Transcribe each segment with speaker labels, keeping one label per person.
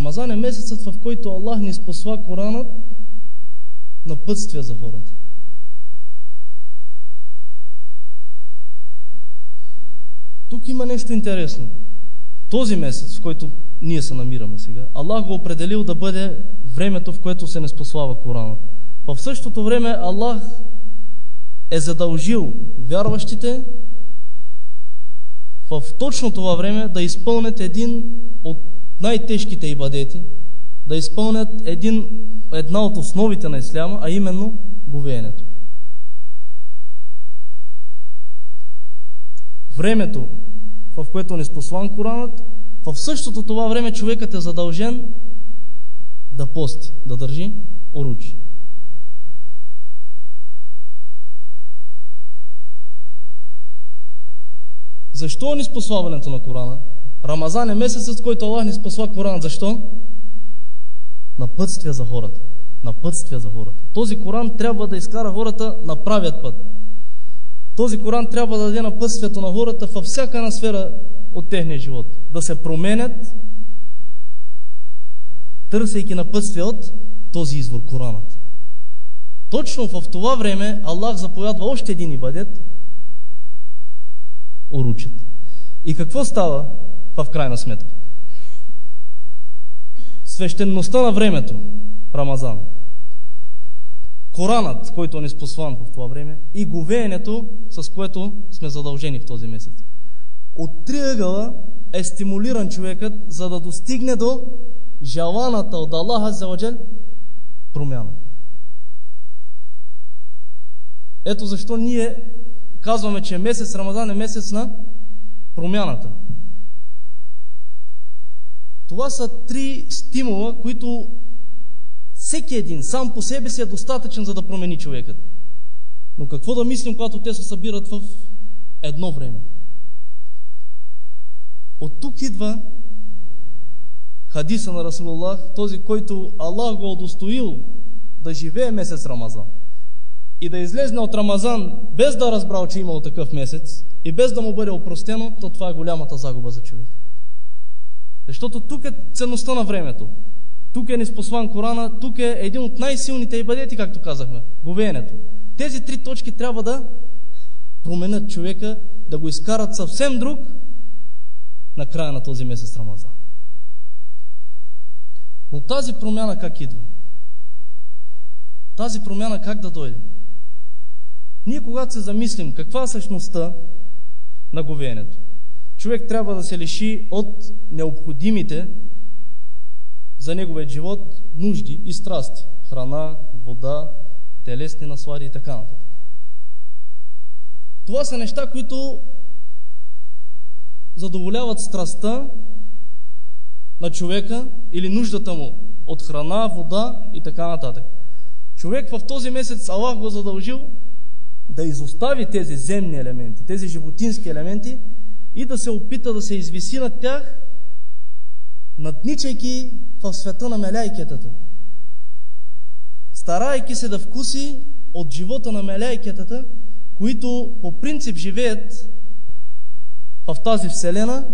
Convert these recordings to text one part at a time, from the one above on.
Speaker 1: Рамазан е месецът, в който Аллах ни спосла Коранът на пътствия за хората. Тук има нещо интересно. Този месец, в който ние се намираме сега, Аллах го определил да бъде времето, в което се не спослава Коранът. В същото време Аллах е задължил вярващите в точно това време да изпълнят един от най-тежките ибадети, да изпълнят една от основите на исляма, а именно говеенето. Времето, в което не спослан Коранът, в същото това време човекът е задължен да пости, да държи оручи. Защо ни спославането на Корана? Рамазан е месецът, в който Аллах ни спосла Коран. Защо? Напътствия за хората. Напътствия за хората. Този Коран трябва да изкара хората на правият път. Този Коран трябва да даде напътствието на хората във всяка една сфера от техния живот. Да се променят, търсейки напътствие от този извор, Коранът. Точно в това време Аллах заповядва още един ибадет – оручът. И какво става в крайна сметка? Свещеността на времето, Рамазан, Коранът, който ни спослан в това време, и говеенето, с което сме задължени в този месец. От триъгъла е стимулиран човекът, за да достигне до желаната от Аллах Азза ва Джал промяна. Ето защо ние казваме, че месец Рамазан е месец на промяната. Това са три стимула, които всеки един сам по себе си е достатъчен, за да промени човекът. Но какво да мислим, когато те се събират в едно време? От тук идва хадиса на Расулуллах, този, който Аллах го удостоил да живее месец Рамазан и да излезне от Рамазан без да разбрал, че имал такъв месец и без да му бъде опростено, то това е голямата загуба за човека. Защото тук е ценността на времето. Тук е неспослан Корана, тук е един от най-силните ибадети, както казахме, говеенето. Тези три точки трябва да променят човека, да го изкарат съвсем друг на края на този месец Рамазан. Но тази промяна как идва? Тази промяна как да дойде? Ние когато се замислим каква е същността на говеенето, човек трябва да се лиши от необходимите за неговият живот нужди и страсти. Храна, вода, телесни наслади и така нататък. Това са неща, които задоволяват страстта на човека или нуждата му от храна, вода и така нататък. Човек в този месец Аллах го задължил да изостави тези земни елементи, тези животински елементи и да се опита да се извиси над тях, надничайки в света на меляйкетата, старайки се да вкуси от живота на меляйкетата, които по принцип живеят в тази вселена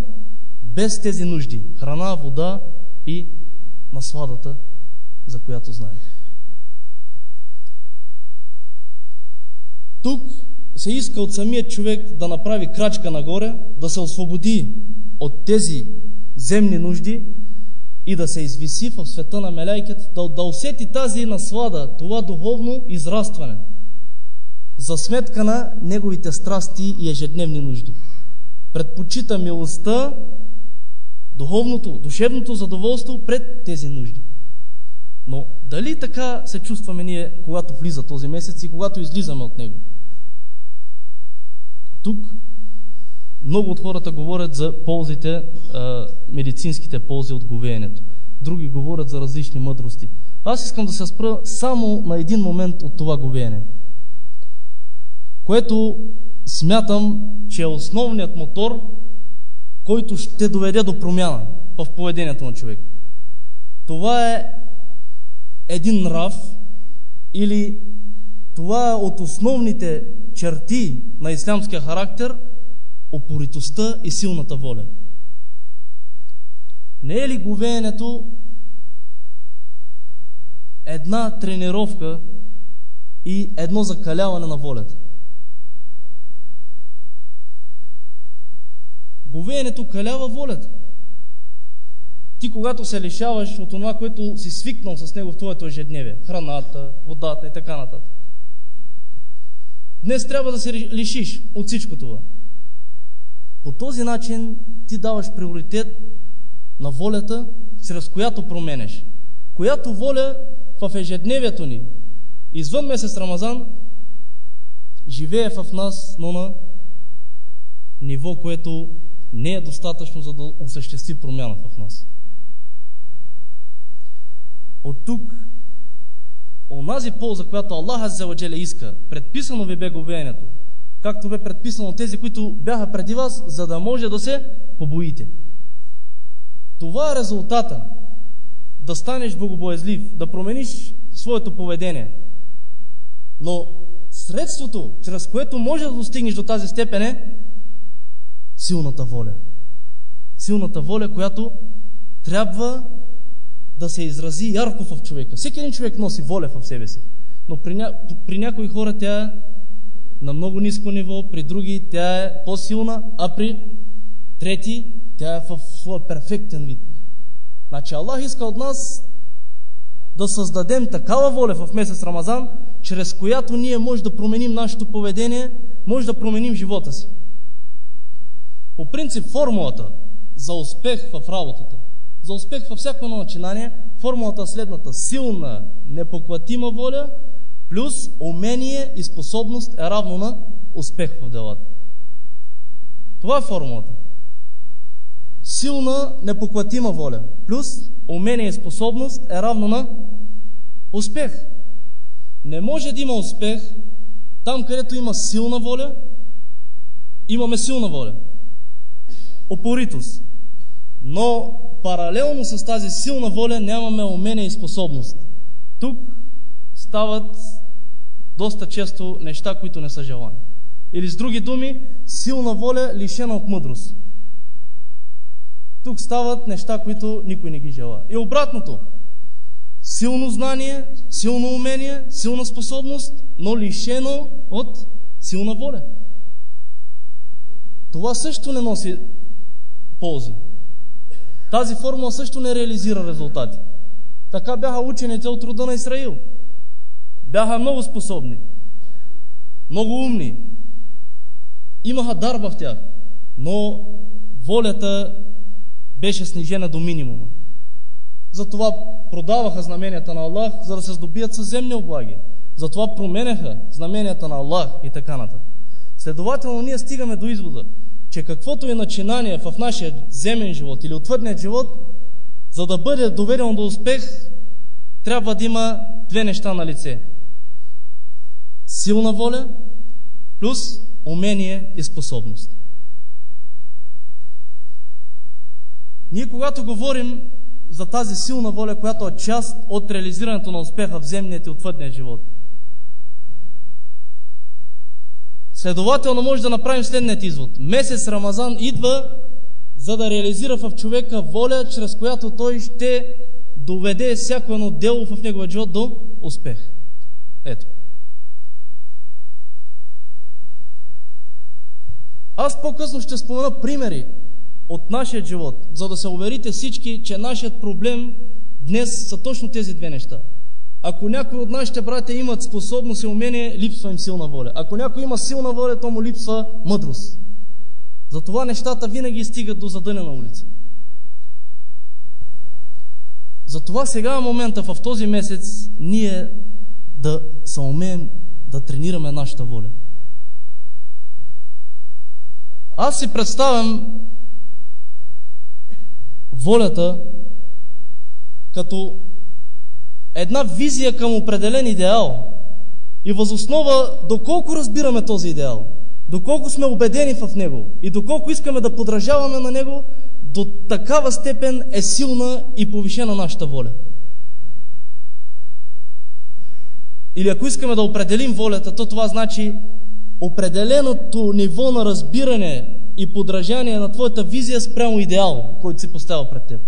Speaker 1: без тези нужди – храна, вода и насладата, за която знаете. Тук се иска от самия човек да направи крачка нагоре, да се освободи от тези земни нужди и да се извиси в света на меляйката, да усети тази наслада, това духовно израстване за сметка на неговите страсти и ежедневни нужди. Предпочита милостта, духовното, душевното задоволство пред тези нужди. Но дали така се чувстваме ние, когато влиза този месец и когато излизаме от него? Тук много от хората говорят за ползите, медицинските ползи от говеенето. Други говорят за различни мъдрости. Аз искам да се спра само на един момент от това говеене, което смятам, че е основният мотор, който ще доведе до промяна в поведението на човек. Това е един нрав или това е от основните черти на ислямския характер, упоритостта и силната воля. Не е ли говеенето една тренировка и едно закаляване на волята. Говеенето калява волята. Ти, когато се лишаваш от това, което си свикнал с него в твоето ежедневие, храната, водата и така нататък. Днес трябва да се лишиш от всичко това. По този начин ти даваш приоритет на волята, чрез която променеш. Която воля в ежедневието ни, извън месец Рамазан, живее в нас, но на ниво, което не е достатъчно, за да осъществи промяна в нас. От тук, онази полза, която Аллах Азза ва Джале иска, предписано ви бе говеенето, както бе предписано тези, които бяха преди вас, за да може да се побоите. Това е резултата. Да станеш богобоязлив, да промениш своето поведение. Но средството, чрез което може да достигнеш до тази степен, е силната воля. Силната воля, която трябва да се изрази ярко в човека. Всеки един човек носи воля в себе си. Но при някои хора тя е на много ниско ниво, при други тя е по-силна, а при трети тя е в своя перфектен вид. Значи Аллах иска от нас да създадем такава воля в месец Рамазан, чрез която ние може да променим нашето поведение, може да променим живота си. По принцип формулата за успех в работата, за успех във всяко едно начинание, формулата е следната: силна, непоклатима воля плюс умение и способност е равно на успех в делата. Това е формулата. Силна, непоклатима воля плюс умение и способност е равно на успех. Не може да има успех там, където има силна воля. Имаме силна воля, упоритост, но паралелно с тази силна воля нямаме умение и способност. Тук стават доста често неща, които не са желани. Или с други думи, силна воля лишена от мъдрост. Тук стават неща, които никой не ги желава. И обратното. Силно знание, силно умение, силна способност, но лишено от силна воля. Това също не носи ползи. Тази формула също не реализира резултати. Така бяха учените от рода на Исраил. Бяха много способни, много умни. Имаха дар в тях, но волята беше снижена до минимума. Затова продаваха знаменията на Аллах, за да се здобият със земни облаги. Затова променяха знаменията на Аллах и така нататък. Следователно, ние стигаме до извода, че каквото е начинание в нашия земен живот или отвъдният живот, за да бъде доведено до успех, трябва да има две неща на лице. Силна воля плюс умение и способност. Ние, когато говорим за тази силна воля, която е част от реализирането на успеха в земният и отвъдният живот, следователно може да направим следният извод. Месец Рамазан идва, за да реализира в човека воля, чрез която той ще доведе всяко едно дело в неговия живот до успех. Ето. Аз по-късно ще спомена примери от нашия живот, за да се уверите всички, че нашият проблем днес са точно тези две неща. Ако някой от нашите братя имат способност и умение, липсва им силна воля. Ако някой има силна воля, то му липсва мъдрост. Затова нещата винаги стигат до задънена улица. Затова сега е момента в този месец ние да съумеем да тренираме нашата воля. Аз си представям волята като една визия към определен идеал и възоснова доколко разбираме този идеал, доколко сме убедени в него и доколко искаме да подражаваме на него, до такава степен е силна и повишена нашата воля. Или ако искаме да определим волята, то това значи определеното ниво на разбиране и подражание на твоята визия спрямо идеал, който си поставя пред теб.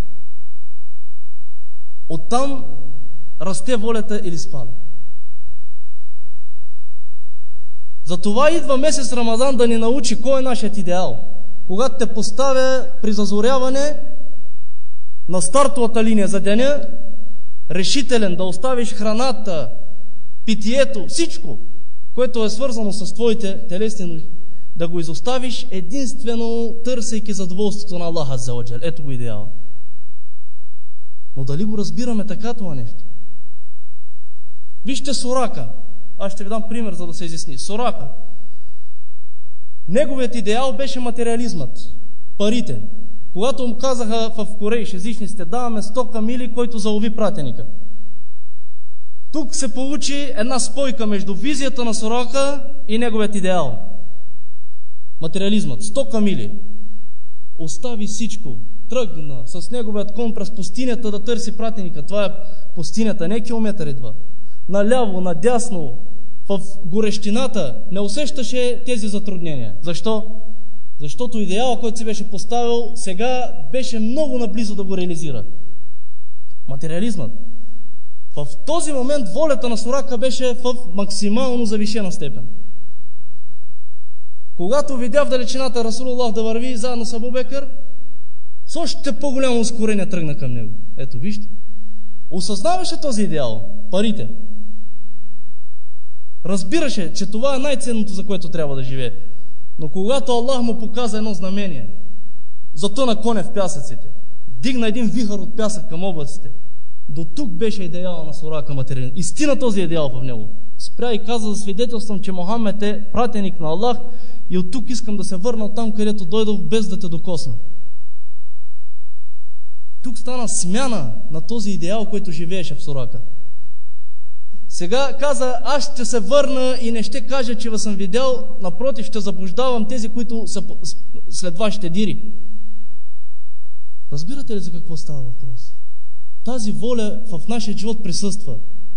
Speaker 1: Оттам расте волята или спада. Затова идва месец Рамазан да ни научи кой е нашият идеал. Когато те поставя при зазоряване на стартовата линия за деня, решителен да оставиш храната, питието, всичко, което е свързано с твоите телесни нужди, да го изоставиш единствено търсейки задоволството на Аллах Азза ва Джал. Ето го идеал. Но дали го разбираме така това нещо? Вижте Сурака. Аз ще ви дам пример, за да се изясни. Сурака. Неговият идеал беше материализмът, парите. Когато му казаха в Корейш езичниците, даваме 100 камили, който залови пратеника. Тук се получи една спойка между визията на Сурака и неговият идеал. Материализмът. 100 камили. Остави всичко. Тръгна с неговият кон през пустинята да търси пратеника. Това е пустинята, не километър едва. Наляво, надясно, в горещината не усещаше тези затруднения. Защо? Защото идеалът, който си беше поставил, сега беше много наблизо да го реализира. Материализмът. В този момент волята на Сурака беше в максимално завишена степен. Когато видя в далечината Расулуллах да върви заедно с Абу Бекър, с още по-голямо ускорение тръгна към него. Ето, вижте. Осъзнаваше този идеал, парите. Разбираше, че това е най-ценното, за което трябва да живее. Но когато Аллах му показа едно знамение, затъна коня в пясъците, дигна един вихър от пясък към облаците, до тук беше идеала на Сурака материален. Истина този идеал в него. Спря и каза: за свидетелствам, че Мохамед е пратеник на Аллах и от тук искам да се върна от там, където дойдох, без да те докосна. Тук стана смяна на този идеал, който живееше в Сурака. Сега каза: аз ще се върна и не ще кажа, че ви съм видял, напротив, ще заблуждавам тези, които са след вашите дири. Разбирате ли за какво става въпрос? Тази воля в нашия живот присъства,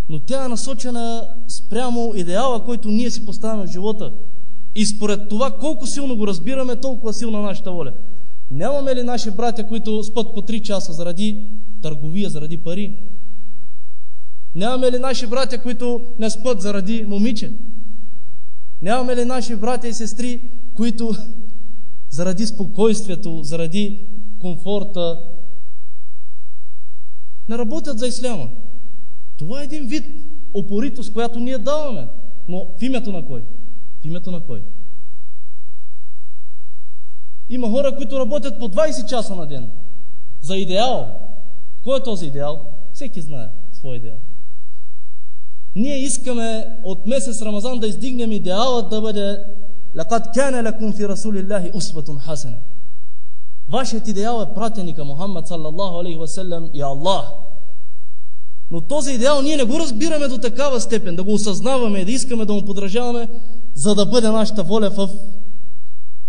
Speaker 1: но тя е насочена спрямо идеала, който ние си поставяме в живота. И според това колко силно го разбираме, толкова силна нашата воля. Нямаме ли наши братя, които спят по 3 часа заради търговия, заради пари? Нямаме ли наши братя, които не спят заради момиче? Нямаме ли наши братя и сестри, които заради спокойствието, заради комфорта не работят за исляма? Това е един вид упоритост, която ние даваме. Но в името на кой? В името на кой? Има хора, които работят по 20 часа на ден. За идеал. Кой е този идеал? Всеки знае свой идеал. Ние искаме от месец Рамазан да издигнем идеалът да бъде لَقَدْ كَانَ لَكُمْ فِي رَسُولِ اللَّهِ أُسْوَةٌ حَسَنَةٌ. Вашият идеал е пратеника Мухаммад саллаллаху алейхи ва саллям и Аллах. Но този идеал ние не го разбираме до такава степен, да го осъзнаваме и да искаме да му подражаваме, за да бъде нашата воля в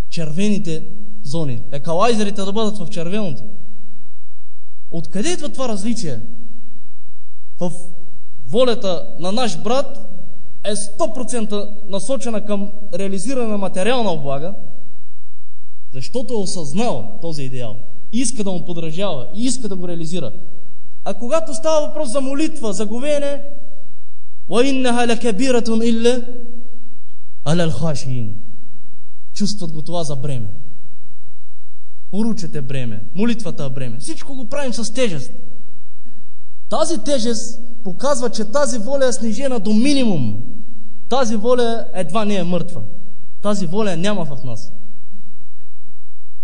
Speaker 1: червените зони. Екалайзерите да бъдат в червеното. Откъде идва това различие? В волята на наш брат е 100% насочена към реализиране на материална облага, защото е осъзнал този идеал. Иска да му подражава и иска да го реализира. А когато става въпрос за молитва, за говеене, وَإِنَّهَا لَكَبِيرَةٌ إِلَّا عَلَى الْخَاشِعِينَ. Чувстват го това за бреме. Уручът е бреме, молитвата е бреме. Всичко го правим с тежест. Тази тежест показва, че тази воля е снижена до минимум. Тази воля едва не е мъртва. Тази воля няма в нас.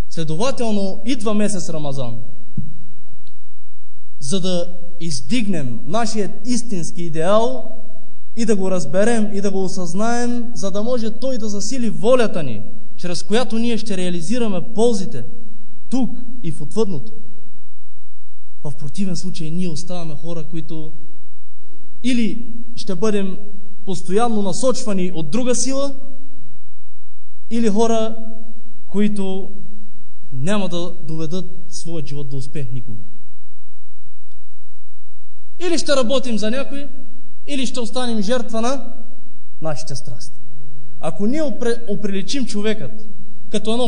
Speaker 1: Следователно, идва месец Рамазан, за да издигнем нашия истински идеал и да го разберем и да го осъзнаем, за да може той да засили волята ни, чрез която ние ще реализираме ползите тук и в отвъдното. В противен случай ние оставаме хора, които или ще бъдем постоянно насочвани от друга сила, или хора, които няма да доведат своят живот до успех никога. Или ще работим за някой, или ще останем жертва на нашите страсти. Ако ние оприличим човекът като едно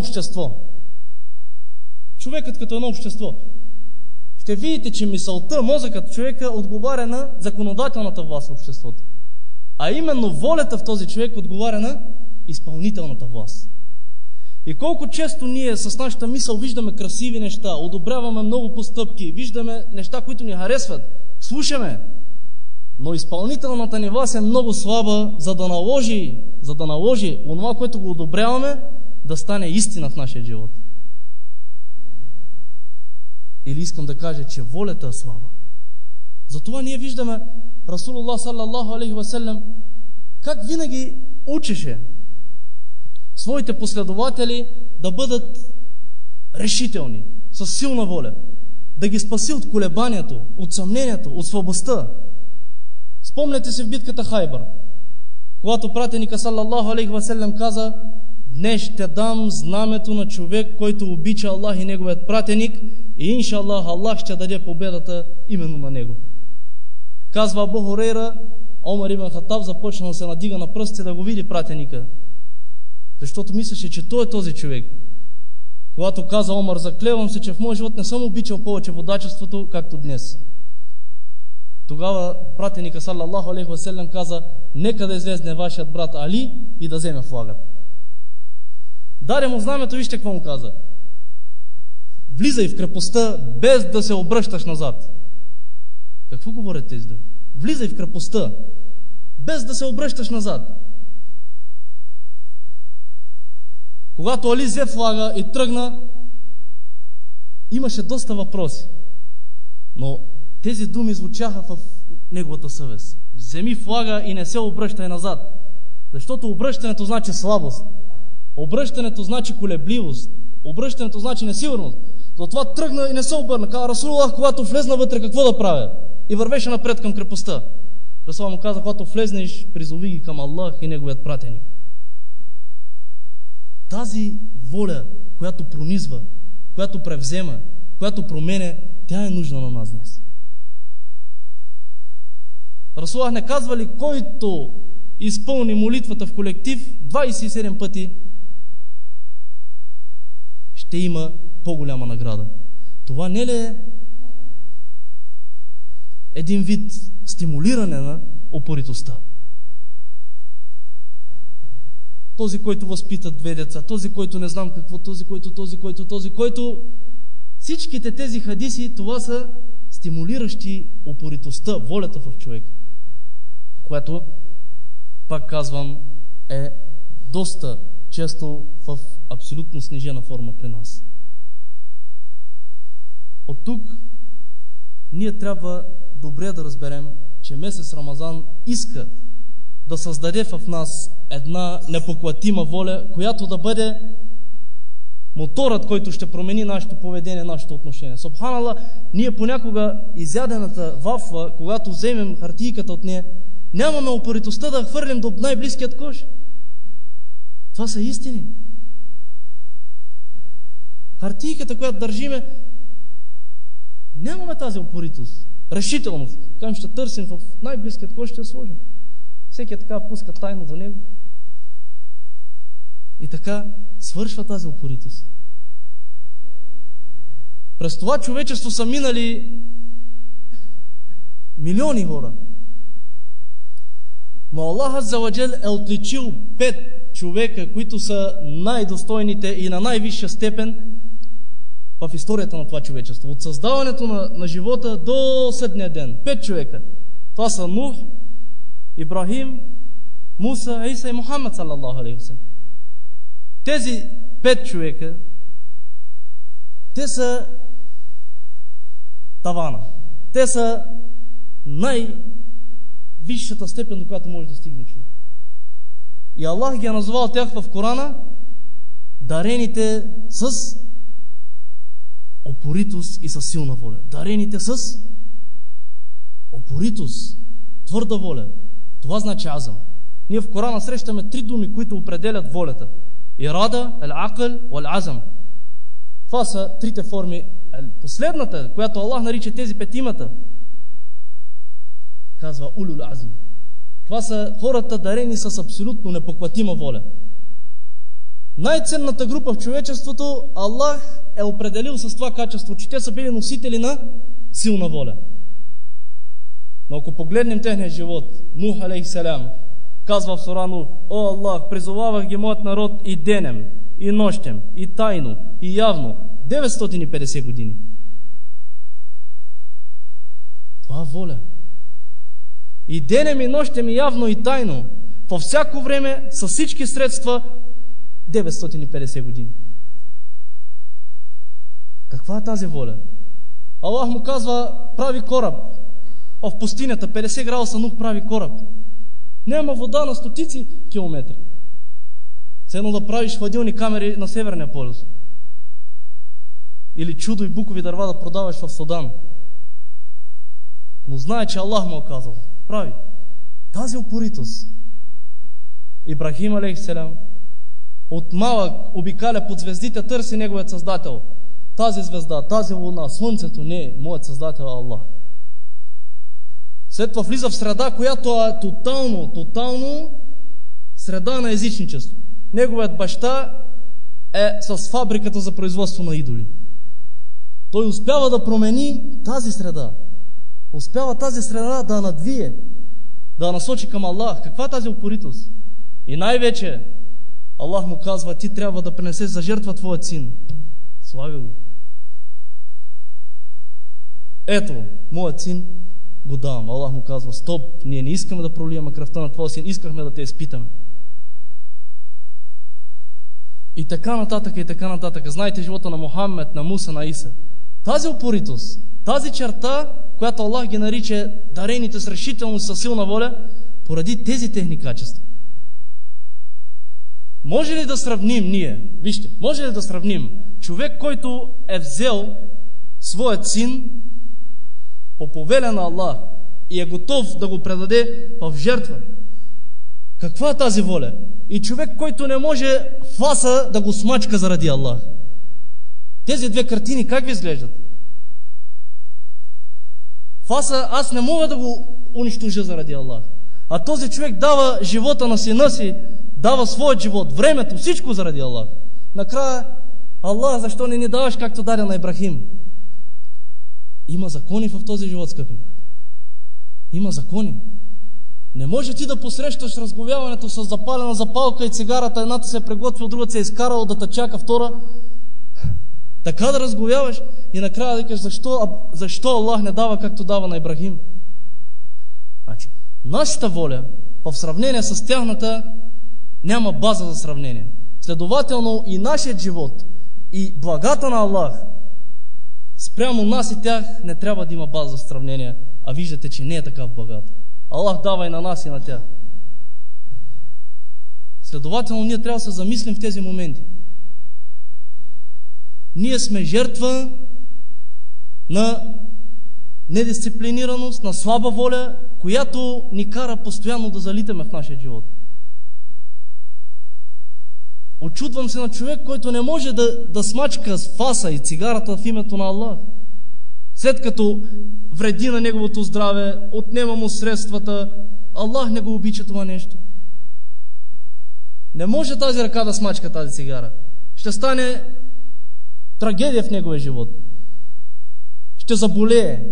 Speaker 1: общество, ще видите, че мисълта, мозъкът човека отговаря на законодателната власт в обществото. А именно волята в този човек отговаря на изпълнителната власт. И колко често ние с нашата мисъл виждаме красиви неща, одобряваме много постъпки, виждаме неща, които ни харесват, слушаме, но изпълнителната ни власт е много слаба, за да наложи онова, което го одобряваме, да стане истина в нашия живот. Или искам да кажа, че волята е слаба. Затова ние виждаме Расулуллах саллаллаху алейхи ва саллям как винаги учеше своите последователи да бъдат решителни, с силна воля, да ги спаси от колебанието, от съмнението, от слабостта. Спомняте се в битката Хайбар, когато пратеника саллаллаху алейхи ва саллям каза: днес ще дам знамето на човек, който обича Аллах и неговият пратеник, и иншаллах Аллах ще даде победата именно на него. Казва Абу Хурейра, Омар ибн Хатаб започна да се надига на пръстите да го види пратеника, защото мислеше, че той е този човек. Когато каза Омар: заклевам се, че в моя живот не съм обичал повече водачеството, както днес. Тогава пратеника саллаллаху алейхи ва саллям каза: нека да излезне вашият брат Али и да вземе флагът. Даде му знамето, вижте какво му каза: влизай в крепостта без да се обръщаш назад. Какво говорят тези думи? Влизай в крепостта без да се обръщаш назад. Когато Али взе флага и тръгна, имаше доста въпроси, но тези думи звучаха в неговата съвест. Вземи флага и не се обръщай назад, защото обръщането значи слабост, обръщането значи колебливост, обръщането значи несигурност. Затова тръгна и не се обърна. Каза Расулуллах: когато влезна вътре, какво да правя? И вървеше напред към крепостта. Расулуллах му каза: когато влезнеш, призови ги към Аллах и неговият пратеник. Тази воля, която пронизва, която превзема, която променя, тя е нужна на нас днес. Расулуллах не казва ли: който изпълни молитвата в колектив 27 пъти, ще има по-голяма награда? Това не ли е един вид стимулиране на упоритостта? Този, който възпита 2 деца, този, който не знам какво, този, който... Всичките тези хадиси, това са стимулиращи упоритостта, волята в човека, която, пак казвам, е доста често в абсолютно снижена форма при нас. От тук ние трябва добре да разберем, че месец Рамазан иска да създаде в нас една непоклатима воля, която да бъде моторът, който ще промени нашето поведение, нашето отношение. Субханалlah, ние понякога изядената вафла, когато вземем хартийката от нея, нямаме упоритостта да хвърлим до най-близкият кош. Това са истини. Хартийката, която държиме, нямаме тази упоритост, решителност. Към ще търсим в най-близкият кош, ще я сложим. Всеки е така пуска тайно за него. И така свършва тази упоритост. През това човечество са минали милиони хора. Но Аллах Азза ва Джал е отличил 5 човека, които са най-достойните и на най-висша степен в историята на това човечество. От създаването на живота до съдния ден. 5 човека. Това са Нух, Ибрахим, Муса, Иса и Мухаммад саллаллаху алейхи ва саллям. Тези 5 човека, те са тавана. Те са най-висшата степен, до която може да стигне човек. И Аллах ги е назовал тях в Корана дарените с упоритост и с силна воля. Дарените с упоритост, твърда воля. Това значи азъм. Ние в Корана срещаме 3 думи, които определят волята. Ирада, ал-акъл, вал-азъм. Това са 3 форми. Последната, която Аллах нарича тези 5-имата, казва улул азм. Това са хората дарени с абсолютно непоклатима воля. Най-ценната група в човечеството Аллах е определил с това качество, че те са били носители на силна воля. Но ако погледнем техния живот, Нух алейхиссалям казва в сура Нух: о Аллах, призовавах ги моят народ и денем, и нощем, и тайно, и явно, 950 години. Това е воля. И денем, и нощем, и явно, и тайно, по всяко време, с всички средства, 950 години. Каква е тази воля? Аллах му казва: прави кораб. В пустинята, 50 градуса, Нух прави кораб. Няма вода на стотици километри. Все едно да правиш хладилни камери на Северния полюс. Или чудо и букови дърва да продаваш в Судан. Но знае, че Аллах му е казал: прави. Тази упоритост. Ибрахим алейхиссалям от малък обикаля под звездите, търси неговият създател. Тази звезда, тази луна, слънцето, не, моят създател е Аллах. След това влиза в среда, която е тотално среда на езичничество. Неговият баща е с фабриката за производство на идоли. Той успява да промени тази среда. Успява тази среда да надвие, да насочи към Аллах. Каква е тази упоритост? И най-вече Аллах му казва: ти трябва да принесеш за жертва твоят син. Слави го. Ето, моят син го давам. Аллах му казва: стоп, ние не искаме да проливаме кръвта на твоя син, искахме да те изпитаме. И така нататък, и така нататък. Знаете живота на Мохамед, на Муса, на Иса. Тази упоритост, тази черта, която Аллах ги нарича дарените с решителност, със силна воля, поради тези техни качества. Може ли да сравним ние? Вижте, може ли да сравним човек, който е взел своят син по повеля на Аллах и е готов да го предаде в жертва? Каква е тази воля? И човек, който не може фаса да го смачка заради Аллах. Тези две картини как ви изглеждат? Фаса аз не мога да го унищожа заради Аллах. А този човек дава живота на сина си, дава своят живот, времето, всичко заради Аллах. Накрая: Аллах, защо не ни даваш както даде на Ибрахим? Има закони в този живот, скъпи брати. Има закони. Не може ти да посрещаш разговяването с запалена запалка и цигарата, едната се е приготвила, другата се е изкарала да те чака, втора. Така да разговяваш и накрая да кажеш: защо Аллах не дава както дава на Ибрахим? Значи, нашата воля в сравнение с тяхната няма база за сравнение. Следователно и нашият живот, и благата на Аллах спрямо нас и тях не трябва да има база за сравнение. А виждате, че не е така в благата. Аллах дава и на нас, и на тях. Следователно ние трябва да се замислим в тези моменти. Ние сме жертва на недисциплинираност, на слаба воля, която ни кара постоянно да залитаме в нашия живот. Очудвам се на човек, който не може да смачка с фаса и цигарата в името на Аллах. След като вреди на неговото здраве, отнема му средствата, Аллах не го обича това нещо. Не може тази ръка да смачка тази цигара. Ще стане трагедия в неговия живот. Ще заболее.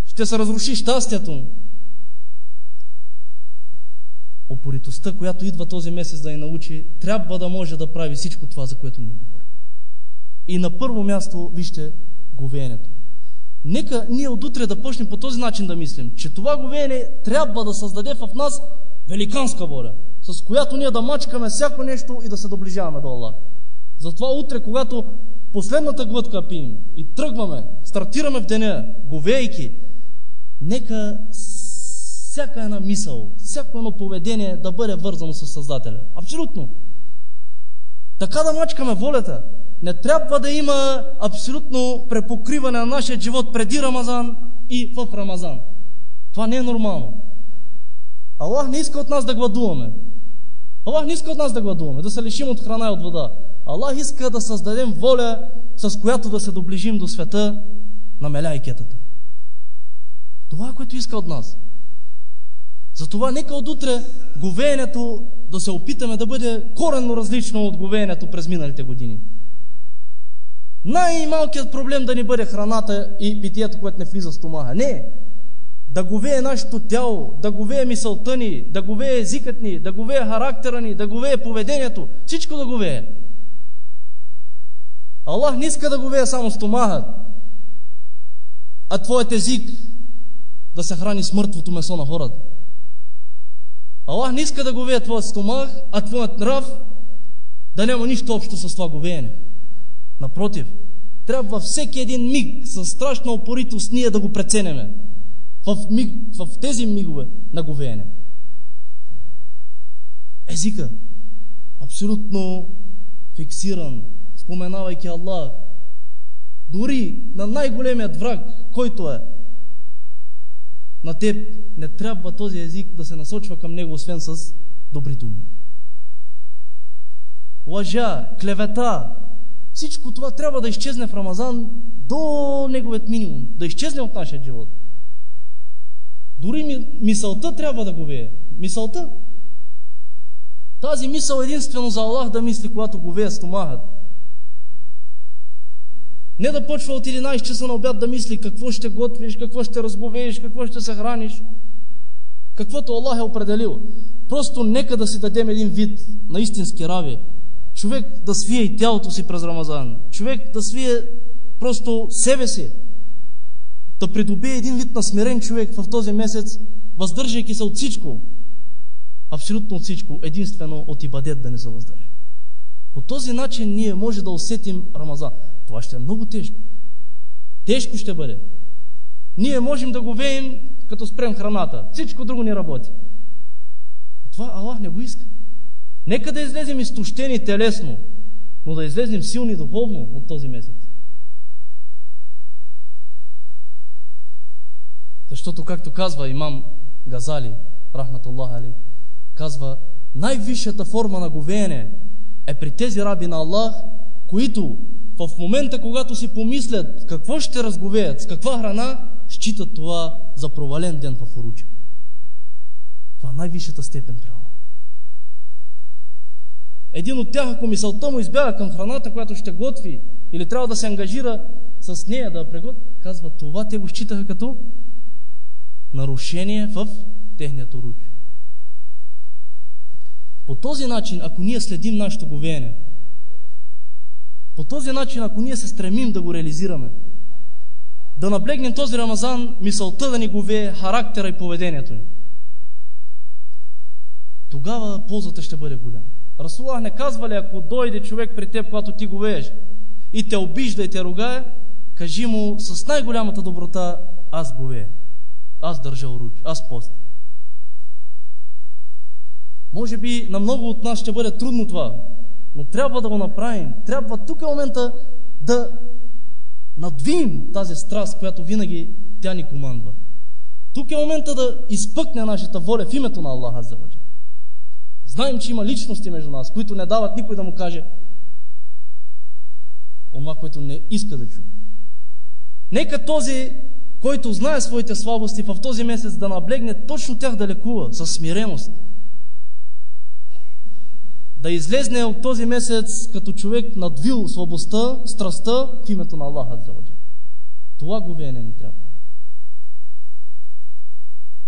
Speaker 1: Ще се разруши щастието му. Упоритостта, която идва този месец да ни научи, трябва да може да прави всичко това, за което ние говорим. И на първо място, вижте, говеенето. Нека ние от утре да почнем по този начин да мислим, че това говеене трябва да създаде в нас великанска воля, с която ние да мачкаме всяко нещо и да се доближаваме до Аллах. Затова утре, когато последната глътка пием и тръгваме, стартираме в деня, говейки, нека всяка една мисъл, всяко едно поведение да бъде вързано с Създателя. Абсолютно. Така да мачкаме волята. Не трябва да има абсолютно препокриване на нашия живот преди Рамазан и в Рамазан. Това не е нормално. Аллах не иска от нас да гладуваме. Аллах не иска от нас да гладуваме, да се лишим от храна и от вода. Аллах иска да създадем воля, с която да се доближим до света на меляйкетата. Това, което иска от нас. Затова нека от утре говеенето да се опитаме да бъде коренно различно от говеенето през миналите години. Най-малкият проблем да ни бъде храната и питието, което не влиза в стомаха. Не! Да говее нашето тяло, да говее мисълта ни, да говее езикът ни, да говее характера ни, да говее поведението. Всичко да говее. Аллах не иска да говее само стомахът, а твоят език да се храни с мъртвото месо на хората. Аллах не иска да говее твоят стомах, а твоят нрав да няма нищо общо с това говеене. Напротив, трябва всеки един миг със страшна упоритост ние да го преценеме. В тези мигове на говеене. Езика абсолютно фиксиран, споменавайки Аллах. Дори на най-големият враг, който е на теб, не трябва този език да се насочва към него, освен с добри думи. Лъжа, клевета, всичко това трябва да изчезне в Рамазан до неговият минимум, да изчезне от нашия живот. Дори мисълта трябва да говее. Мисълта. Тази мисъл единствено за Аллах да мисли, когато говее стомахът. Не да почва от 11 часа на обяд да мисли какво ще готвиш, какво ще разговееш, какво ще се храниш. Каквото Аллах е определил. Просто нека да си дадем един вид на истински рави. Човек да свие и тялото си през Рамазан. Човек да свие просто себе си. Да придобие един вид на смирен човек в този месец, въздържайки се от всичко. Абсолютно от всичко. Единствено от ибадет да не се въздържи. По този начин ние може да усетим Рамазан. Това ще е много тежко. Тежко ще бъде. Ние можем да го веем, като спрем храната. Всичко друго не работи. Това Аллах не го иска. Нека да излезем изтощени телесно, но да излезем силни духовно от този месец. Защото, както казва имам Газали, рахматуллах али, казва, най-висшата форма на говеене е при тези раби на Аллах, които в момента, когато си помислят какво ще разговеят, с каква храна, считат това за провален ден в уруча. Това е най-висшата степен трябва. Един от тях, ако мисълта му избяга към храната, която ще готви, или трябва да се ангажира с нея да я приготви, казва, това те го считаха като нарушение в техният уруч. По този начин, ако ние следим нашето говеене, по този начин, ако ние се стремим да го реализираме, да наблегнем този Рамазан, мисълта да ни говее, характера и поведението ни, тогава ползата ще бъде голяма. Расулах не казва ли, ако дойде човек при теб, когато ти говееш, и те обижда и те ругае, кажи му с най-голямата доброта, аз говея, аз държа уруч, аз пост. Може би на много от нас ще бъде трудно това, но трябва да го направим. Трябва тук е момента да надвием тази страст, която винаги тя ни командва. Тук е момента да изпъкне нашата воля в името на Аллаха азза ва джал. Знаем, че има личности между нас, които не дават никой да му каже онова, което не иска да чуе. Нека този, който знае своите слабости, в този месец да наблегне точно тях да лекува със смиреност. Да излезне от този месец като човек надвил слабостта, страстта в името на Аллаха азза ва джал. Това говеене ни трябва.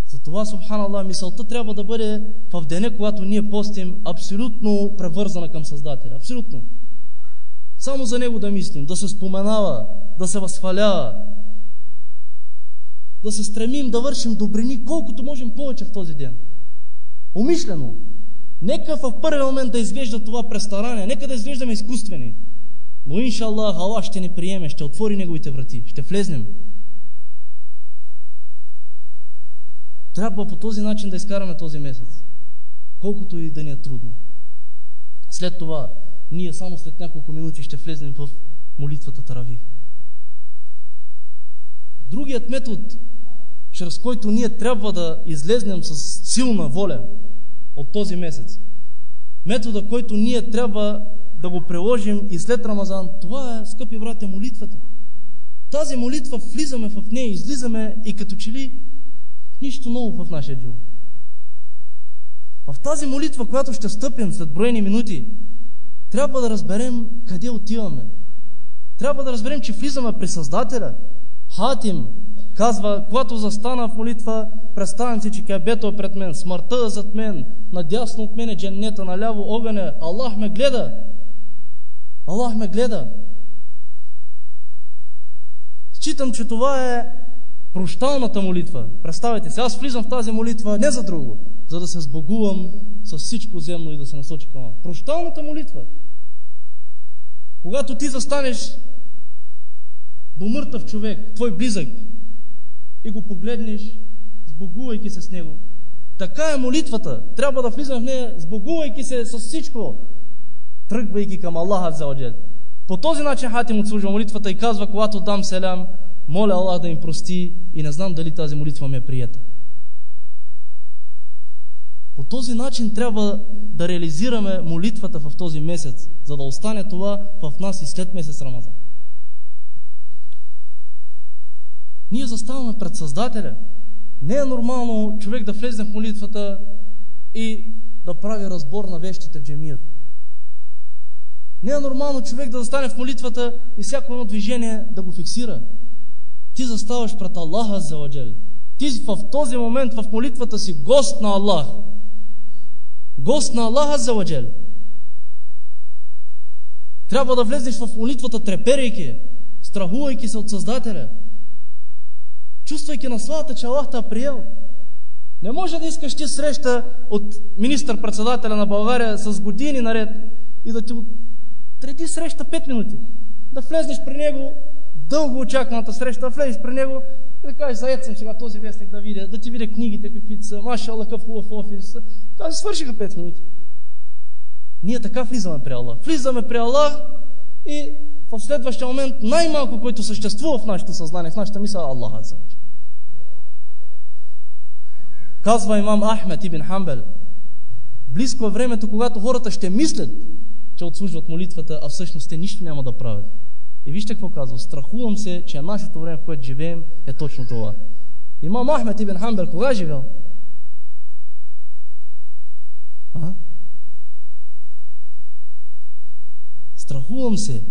Speaker 1: Затова, субханаллах, мисълта трябва да бъде в деня, когато ние постим, абсолютно превързана към Създателя. Абсолютно. Само за Него да мислим, да се споменава, да се възхвалява, да се стремим да вършим добрини, колкото можем повече в този ден. Умишлено. Нека в първи момент да изглежда това престарание, нека да изглеждаме изкуствени. Но иншаллах, Аллах ще ни приеме, ще отвори Неговите врати, ще влезнем. Трябва по този начин да изкараме този месец, колкото и да ни е трудно. След това, ние само след няколко минути ще влезнем в молитвата Таравих. Другият метод, чрез който ние трябва да излезнем с силна воля от този месец, метода, който ние трябва да го приложим и след Рамазан, това е, скъпи братя, молитвата. Тази молитва, влизаме в нея, излизаме и като че ли нищо ново в нашия живот. В тази молитва, която ще стъпим след броени минути, трябва да разберем къде отиваме, трябва да разберем, че влизаме при Създателя. Хатим казва, когато застана в молитва, представям си, че кебето е пред мен, смъртта е зад мен, надясно от мен е дженнета, наляво огъня. Аллах ме гледа. Аллах ме гледа. Считам, че това е прощалната молитва. Представете се, аз влизам в тази молитва не за друго, за да се сбогувам с всичко земно и да се насоча към Allah. Прощалната молитва. Когато ти застанеш до мъртъв човек, твой близък, и го погледнеш, сбогувайки се с него. Така е молитвата. Трябва да влизаме в нея, сбогувайки се с всичко, тръгвайки към Аллах Азза ва Джал. По този начин Хатим отслужва молитвата и казва, когато дам селям, моля Аллах да им прости и не знам дали тази молитва ме е приета. По този начин трябва да реализираме молитвата в този месец, за да остане това в нас и след месец Рамазан. Ние заставаме пред Създателя. Не е нормално човек да влезе в молитвата и да прави разбор на вещите в джемията. Не е нормално човек да застане в молитвата и всяко едно движение да го фиксира. Ти заставаш пред Аллах Азза ва Джал. Ти в този момент в молитвата си гост на Аллах. Гост на Аллах Азза ва Джал. Трябва да влезеш в молитвата треперейки, страхувайки се от Създателя, чувствайки наславата, че Аллах те е приел. Не може да искаш ти среща от министър-председателя на България с години наред и да ти отреди среща 5 минути. Да влезнеш при него, дълго очакваната среща, да влезеш при него и да кажеш, заед съм сега този вестник да видя, да ти видя книгите каквито са, машалlah, какъв хубав офис. Каза, свършиха 5 минути. Ние така влизаме при Аллах. Влизаме при Аллах и в следващия момент най-малко, който съществува в нашето съзнание, в нашата мисъл, е Аллах Азза ва Джал. Казва имам Ахмед ибн Хамбел, близко е времето, когато хората ще мислят, че отслужват молитвата, а всъщност те нищо няма да правят. И вижте какво казва, страхувам се, че нашето време, в което живеем, е точно това. Имам Ахмед ибн Хамбел кога е живел? Страхувам се,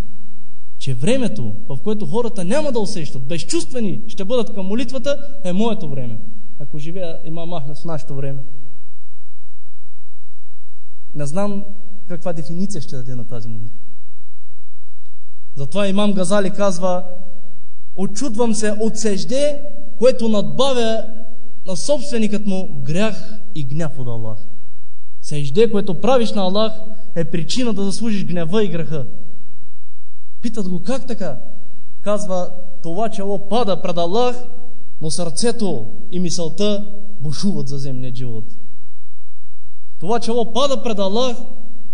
Speaker 1: че времето, в което хората няма да усещат, безчувствени ще бъдат към молитвата, е моето време. Ако живея имам Ахмед в нашето време. Не знам каква дефиниция ще даде на тази молитва. Затова имам Газали казва, очудвам се от сежде, което надбавя на собственикът му грях и гняв от Аллах. Сежде, което правиш на Аллах, е причина да заслужиш гнява и греха. Питат го, как така? Казва, това чело пада пред Аллах, но сърцето и мисълта бушуват за земния живот. Това чело пада пред Аллах,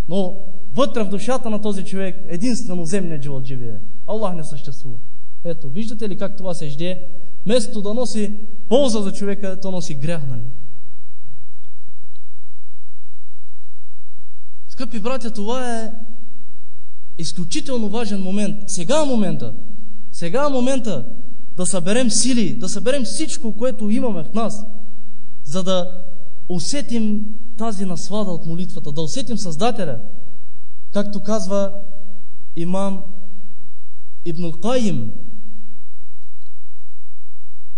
Speaker 1: но вътре в душата на този човек единствено земният живот живее. Аллах не съществува. Ето, виждате ли как това сежде, вместо да носи полза за човека, то носи грях на него. Скъпи братя, това е изключително важен момент. Сега е момента. Сега е момента да съберем сили, да съберем всичко, което имаме в нас, за да усетим тази наслада от молитвата, да усетим Създателя. Както казва имам Ибн Кайим,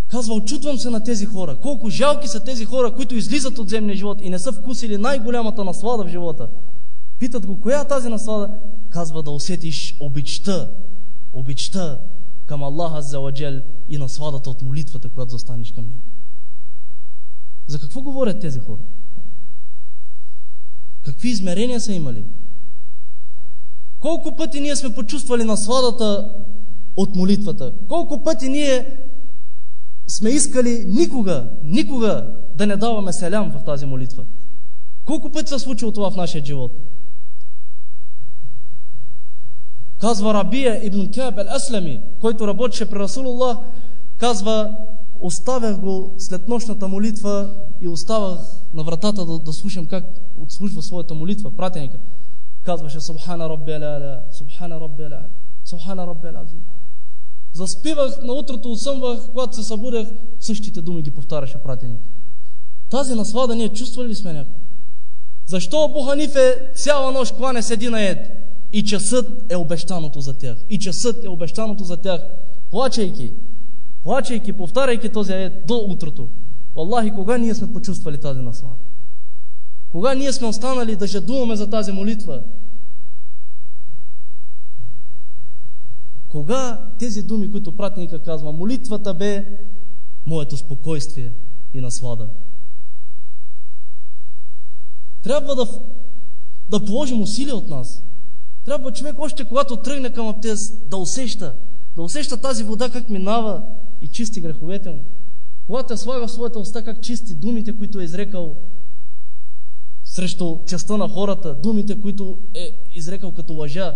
Speaker 1: казва, очудвам се на тези хора. Колко жалки са тези хора, които излизат от земния живот и не са вкусили най-голямата наслада в живота. Питат го, коя е тази наслада? Казва, да усетиш обичта към Аллах Азза ва Джал и насладата от молитвата, когато застанеш към него. За какво говорят тези хора? Какви измерения са имали? Колко пъти ние сме почувствали насладата от молитвата? Колко пъти ние сме искали никога да не даваме селям в тази молитва? Колко пъти се случило това в нашия живот? Казва Рабия ибн Каб ал-Аслами, който работеше при Расулуллах, казва, оставях го след нощната молитва и оставах на вратата да слушам как отслужва своята молитва, пратеника. Казваше, Субхана Рабби аля, Субхана Рабби аля, Субхана Рабби аля. Заспивах, на утрото усъмвах, когато се събудях, същите думи ги повтаряше пратеник. Тази наслада ние чувствали ли сме някой? Защо Абу Ханифе цяла нощ клане седи на ед И часът е обещаното за тях. И часът е обещаното за тях. Плачейки, повтаряйки този аят до утрото. Аллахи, кога ние сме почувствали тази наслада? Кога ние сме останали да жадуваме за тази молитва? Кога тези думи, които пратеника казва, молитвата бе моето спокойствие и наслада? Трябва да положим усилия от нас. Трябва човек още когато тръгне към аптез да усеща тази вода как минава и чисти греховете му. Когато я слага в своята уста, как чисти думите, които е изрекал срещу честта на хората, думите, които е изрекал като лъжа.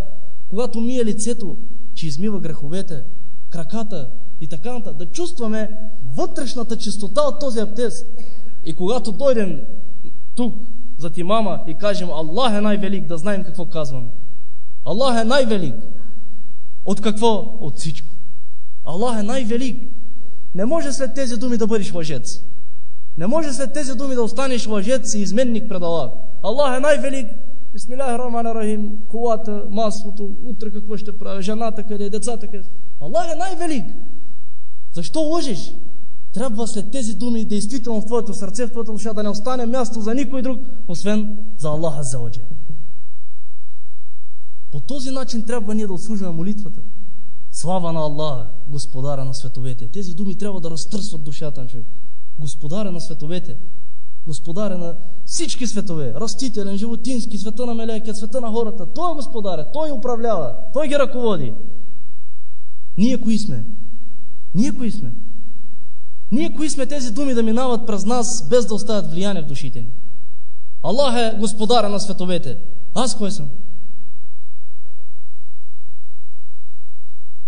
Speaker 1: Когато мие лицето, че измива греховете, краката и така нататък, да чувстваме вътрешната чистота от този аптез. И когато дойдем тук зад имама и кажем Аллах е най-велик, да знаем какво казваме. Аллах е най-велик. От какво? От всичко. Аллах е най-велик. Не може след тези думи да бъдеш лъжец. Не може след тези думи да останеш лъжец и изменник пред Аллах. Аллах е най-велик. Бисмилlah ар-Рахман ар-Рахим, колата, маслото, утре какво ще правя, жената къде, децата къде. Аллах е най-велик. Защо лъжеш? Трябва след тези думи действително в твоето сърце, в твоята душа да не остане място за никой друг, освен за Аллаха азза ва джал. По този начин трябва ние да отслужваме молитвата. Слава на Аллах, Господаря на световете. Тези думи трябва да разтърсват душата на човек. Господаря на световете. Господаря на всички светове. Растителен, животински, света на мелеки, света на хората. Той е Господаря, Той управлява, Той ги ръководи. Ние кои сме? Ние кои сме тези думи да минават през нас, без да оставят влияние в душите ни? Аллах е Господаря на световете. Аз кой съм?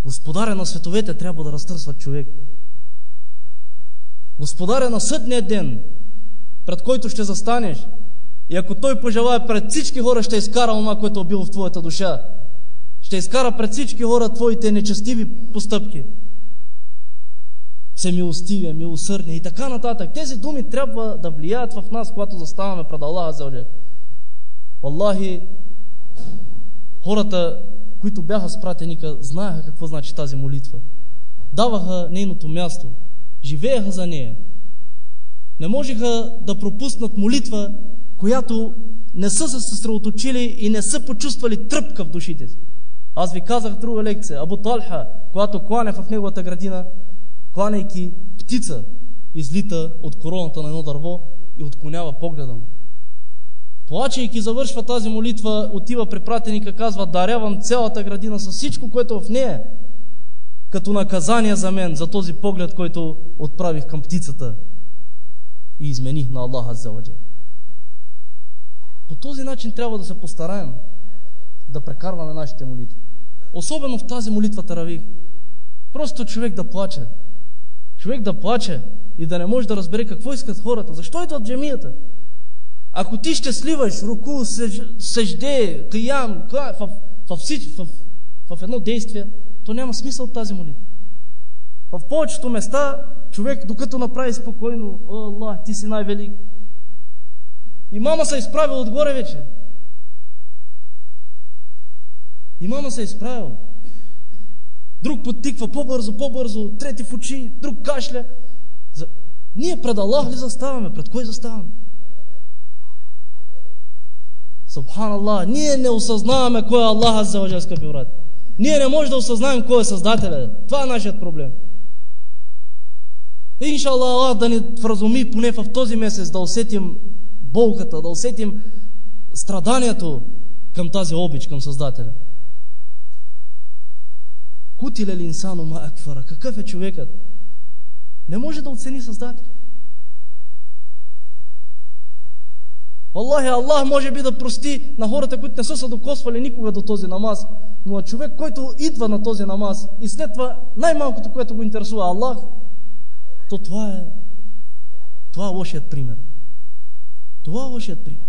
Speaker 1: Господаря на световете трябва да разтърсва човек. Господаря на съдния ден, пред който ще застанеш, и ако Той пожелае, пред всички хора ще изкара онова, което е било в твоята душа. Ще изкара пред всички хора твоите нечестиви постъпки. Всемилостивие, милосърдие и така нататък. Тези думи трябва да влияят в нас, когато заставаме пред Аллах азза ва джал. Аллахи, хората, които бяха с пратеника, знаеха какво значи тази молитва. Даваха нейното място, живееха за нея. Не можеха да пропуснат молитва, която не са се съсредоточили и не са почувствали тръпка в душите си. Аз ви казах друга лекция. Абу Талха, когато кланя в неговата градина, кланяйки птица, излита от короната на едно дърво и отклонява погледа му. Плачейки завършва тази молитва, отива при пратеника, казва: дарявам цялата градина с всичко, което е в нея, като наказание за мен, за този поглед, който отправих към птицата и измених на Аллах азза ва джал. По този начин трябва да се постараем да прекарваме нашите молитви. Особено в тази молитва таравих. Просто човек да плаче. Човек да плаче и да не може да разбере какво искат хората. Защо идват в джамията? Ако ти ще сливаш руку, съжде, киям, в едно действие, то няма смисъл от тази молитва. В повечето места човек, докато направи спокойно: о, Аллах, ти си най-велик, имама се изправил отгоре вече. Имама се изправил. Друг подтиква по-бързо, трети в очи, друг кашля. Ние пред Аллах ли заставаме? Пред кой заставаме? Субханаллах, ние не осъзнаваме кой е Аллах азза ва джал, скъпи брат. Ние не можем да осъзнаем кой е Създателя. Това е нашият проблем. И иншаллах Аллах да ни вразуми поне в този месец да усетим болката, да усетим страданието към тази обич към Създателя. Кутиле линсану ма акфара. Какъв е човекът? Не може да оцени Създателя. Аллах, Аллах може би да прости на хората, които не са се докосвали никога до този намаз, но на човек, който идва на този намаз и след това най-малкото, което го интересува Аллах, то това е лошият пример. Това е лошият пример.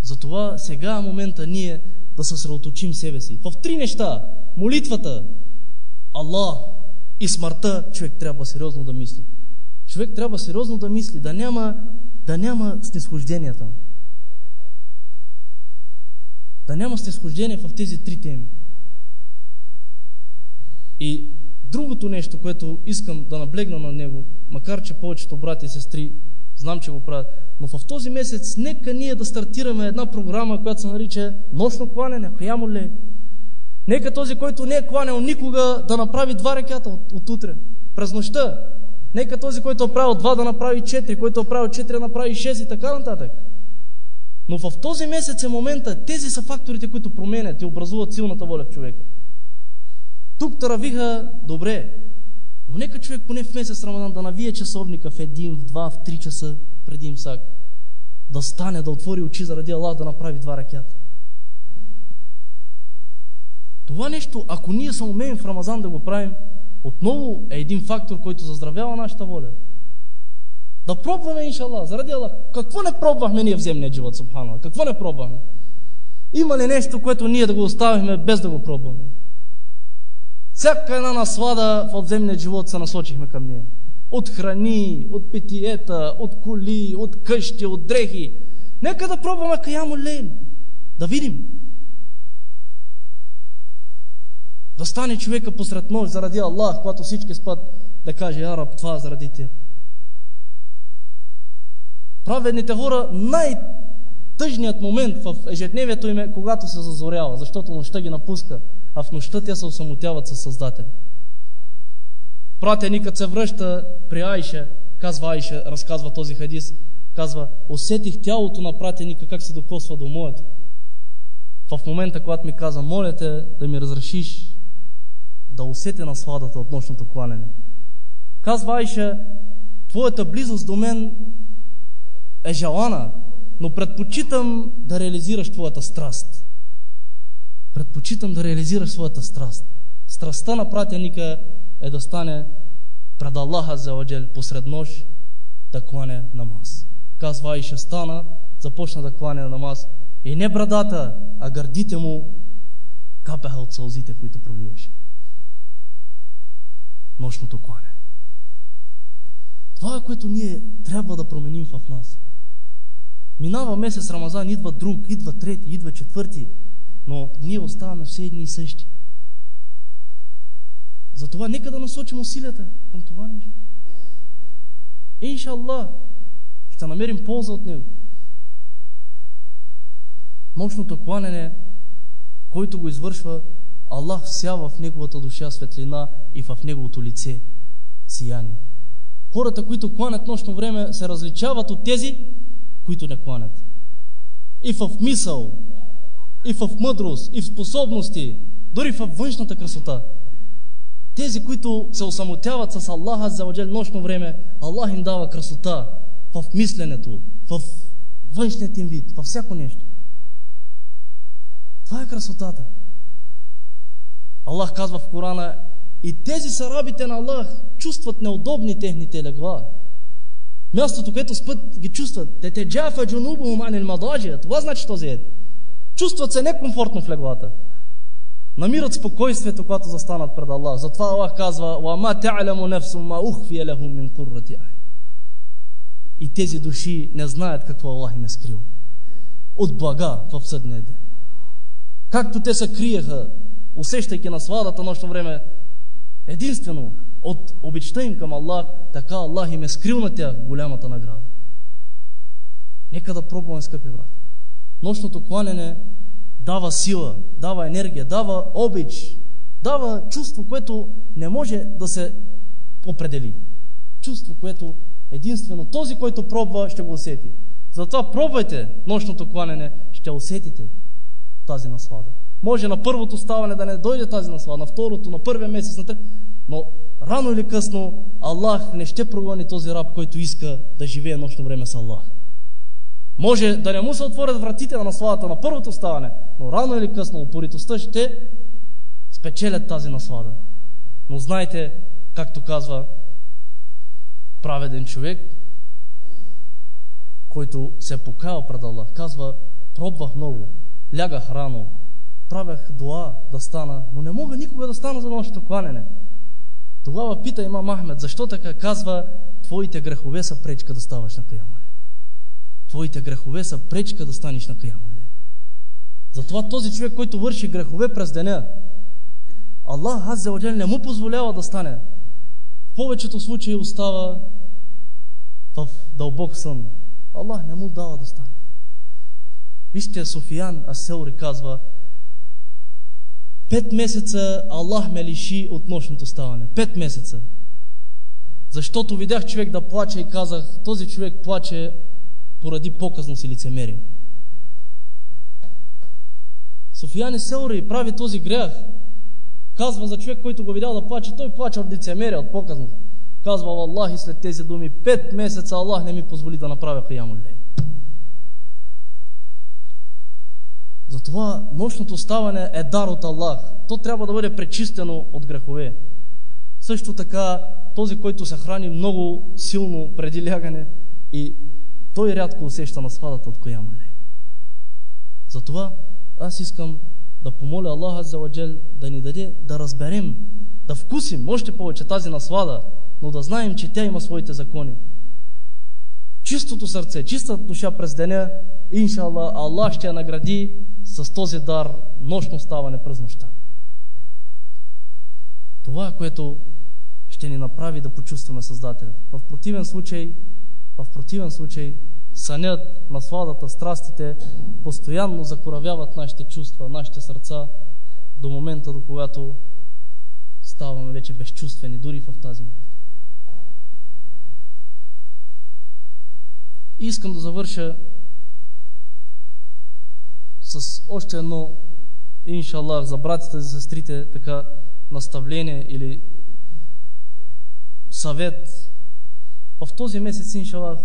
Speaker 1: Затова сега е момента ние да съсредоточим себе си. В 3 неща: молитвата, Аллах и смъртта, човек трябва сериозно да мисли. Човек трябва сериозно да мисли, да няма снизхожденията. да няма снизхождение в тези три теми. И другото нещо, което искам да наблегна на него, макар че повечето брати и сестри знам, че го правят, но в този месец нека ние да стартираме една програма, която се нарича нощно кланяне, Киямул Лейл. Нека този, който не е кланял никога, да направи 2 реката от утре, през нощта. Нека този, който е правил 2, да направи 4, който е правил 4, да направи 6 и така нататък. Но в този месец е момента, тези са факторите, които променят и образуват силната воля в човека. Тук таравиха добре, но нека човек поне в месец Рамадан да навие часовника в 1, в 2, в 3 часа преди имсак, да стане, да отвори очи заради Аллах, да направи 2 ракята. Това нещо, ако ние се умеем в Рамазан да го правим, отново е един фактор, който заздравява нашата воля. Да пробваме, иншаллах, заради Аллах. Какво не пробвахме ние в земния живот, субханаллах? Какво не пробвахме? Има ли нещо, което ние да го оставихме без да го пробваме? Всяка една наслада в земния живот се насочихме към нея. От храни, от питиета, от коли, от къщи, от дрехи. Нека да пробваме Киямул Лейл. Да видим. Да стане човека посред нощ заради Аллах, когато всички спят, да каже: "Я Раб, това заради теб." Праведните хора, най-тъжният момент в ежедневието им е когато се зазорява, защото нощта ги напуска, а в нощта те се осамотяват със Създателя. Пратеникът се връща при Айша, казва Айша, разказва този хадис, казва: "Усетих тялото на пратеника как се докосва до моето. В момента, когато ми каза: "Моля те да ми разрешиш да усетя насладата от нощното кланяне." Казва Айша: "Твоята близост до мен е желана, но предпочитам да реализираш твоята страст." Предпочитам да реализираш своята страст. Страстта на пратеника е да стане пред Аллах Азза ва Джал посред нощ да кланя намаз. Казва Айша: "Стана, започна да кланя намаз и не брадата, а гърдите му капеха от сълзите, които проливаше." Нощното кланяне. Това е, което ние трябва да променим в нас. Минава месец Рамазан, идва друг, идва трети, идва четвърти, но ние оставаме все едни и същи. Затова нека да насочим усилията към това нещо. Иншаллах, ще намерим полза от него. Нощното кланяне, който го извършва, Аллах всява в неговата душа светлина и в неговото лице сияние. Хората, които кланят нощно време, се различават от тези, които не кланят. И в мисъл, и в мъдрост, и в способности, дори в външната красота. Тези, които се осамотяват с Аллаха Азза ва Джал нощно време, Аллах им дава красота в мисленето, в външният им вид, във всяко нещо. Това е красотата. Аллах казва в Корана: "И тези са рабите на Аллах, чувстват неудобни техните легла." Мястото, където спът, ги чувстват. "Тетеджафа джунубухум анил мададжи." Това значи този ед. Чувстват се некомфортно в леглата. Намират спокойствието, когато застанат пред Аллах. Затова Аллах казва: "Ва та'ламу нафсум ма ухфия лахум мин куррати a'yun." И тези души не знаят какво Аллах им е скрил от блага в съдния ден. Както те се криеха, усещайки насладата нощно време единствено от обичта им към Аллах, така Аллах им е скрил на тях голямата награда. Нека да пробваме, скъпи брат. Нощното кланяне дава сила, дава енергия, дава обич, дава чувство, което не може да се определи. Чувство, което единствено този, който пробва, ще го усети. Затова пробвайте нощното кланяне, ще усетите тази наслада. Може на първото ставане да не дойде тази наслада, на второто, на първия месец, на трети, но рано или късно Аллах не ще прогони този раб, който иска да живее нощно време с Аллах. Може да не му се отворят вратите на насладата на първото ставане, но рано или късно упоритостта ще спечелят тази наслада. Но знайте, както казва праведен човек, който се е покаял пред Аллах, казва: "Пробвах много, лягах рано, правях дуа да стана, но не мога никога да стана за нощното кланяне." Тогава пита имам Ахмед: "Защо така?" Казва: "Твоите грехове са пречка да ставаш на Киямул Лейл. Твоите грехове са пречка да станеш на Киямул Лейл." Затова този човек, който върши грехове през деня, Аллах Азza ва Джал не му позволява да стане. В повечето случаи остава в дълбок сън. Аллах не му дава да стане. Вижте, Суфиян ас-Саури казва: 5 месеца Аллах ме лиши от нощното ставане. 5 месеца. Защото видях човек да плаче и казах: този човек плаче поради показност и лицемерие. Суфиян ас-Саури прави този грях. Казва за човек, който го видял да плаче, той плаче от лицемерие, от показност. Казва: Аллах, и след тези думи 5 месеца Аллах не ми позволи да направя қиямул лейл. Затова нощното ставане е дар от Аллах. То трябва да бъде пречистено от грехове. Също така, този, който се храни много силно преди лягане, и той рядко усеща насладата от қиямул лейл. Затова аз искам да помоля Аллах Азza ва Джал да ни даде да разберем, да вкусим още повече тази наслада, но да знаем, че тя има своите закони. Чистото сърце, чистата душа през деня, иншаллах, Аллах ще я награди с този дар нощно ставане през нощта. Това, което ще ни направи да почувстваме Създателя. В противен случай, сънят, насладата, страстите постоянно закоравяват нашите чувства, нашите сърца до момента, до когато ставаме вече безчувствени, дори в тази молитва. И искам да завърша с още едно, иншаллах, за братите и за сестрите, така наставление или съвет. В този месец, иншаллах,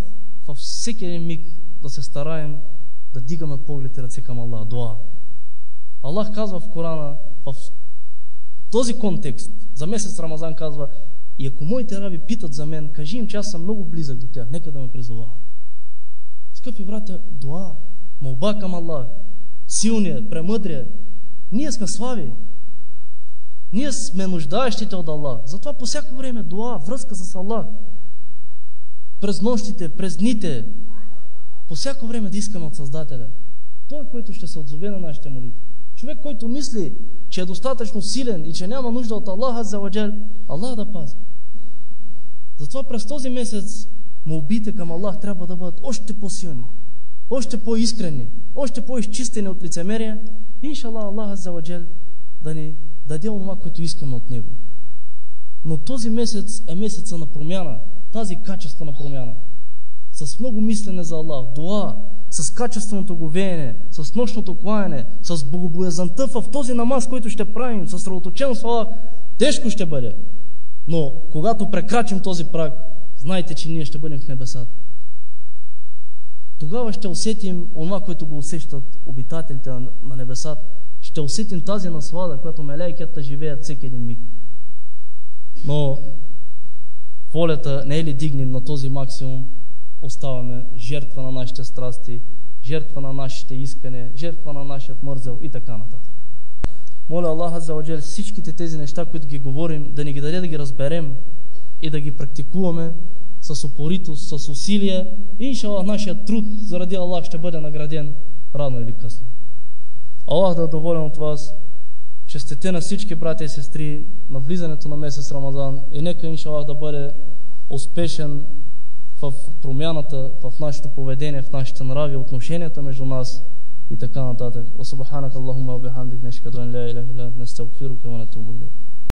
Speaker 1: във всеки един миг да се стараем да дигаме поглед и ръце към Аллах. Дуа. Аллах казва в Корана, в този контекст, за месец Рамазан казва: и ако моите раби питат за мен, кажи им, че аз съм много близък до тях, нека да ме призовават. Скъпи братя, дуа, молба към Аллах, силният, премъдрият. Ние сме слаби. Ние сме нуждаещите от Аллах. Затова по всяко време дуа, връзка с Аллах. През нощите, през дните, по всяко време да искаме от Създателя. Той, който ще се отзове на нашите молитви. Човек, който мисли, че е достатъчно силен и че няма нужда от Аллах Азza ва Джал, Аллах да пази. Затова през този месец молбите към Аллах трябва да бъдат още по-силни, още по-искрени, още по-изчистени от лицемерие. Иншаллах, Аллах Азza ва Джал да ни даде онова, което искаме от Него. Но този месец е месеца на промяна, тази качествена промяна. С много мислене за Аллах, дуа, с качественото говеене, с нощното кланяне, с богобоязанта в този намаз, който ще правим, с съсредоточено с Аллах, тежко ще бъде. Но когато прекрачим този праг, знайте, че ние ще бъдем в небесата. Тогава ще усетим онова, което го усещат обитателите на небесата. Ще усетим тази наслада, която мелаиката живеят всеки един миг. Но волята не е ли дигнем на този максимум, оставаме жертва на нашите страсти, жертва на нашите искания, жертва на нашият мързел и така нататък. Моля Аллах Азza ва Джал всичките тези неща, които ги говорим, да ни ги даде да ги разберем и да ги практикуваме с упоритост, с усилие. Иншаллах, нашият труд заради Аллах ще бъде награден рано или късно. Аллах да е доволен от вас. Честите на всички братя и сестри на влизането на месец Рамазан и нека иншаллах да бъде успешен в промяната, в нашето поведение, в нашите нрави, отношенията между нас и така нататък. Субханак Аллахумма ва бихамдик, нашхаду ан ла илаха илля анта, настагфирука ва натубу илейк.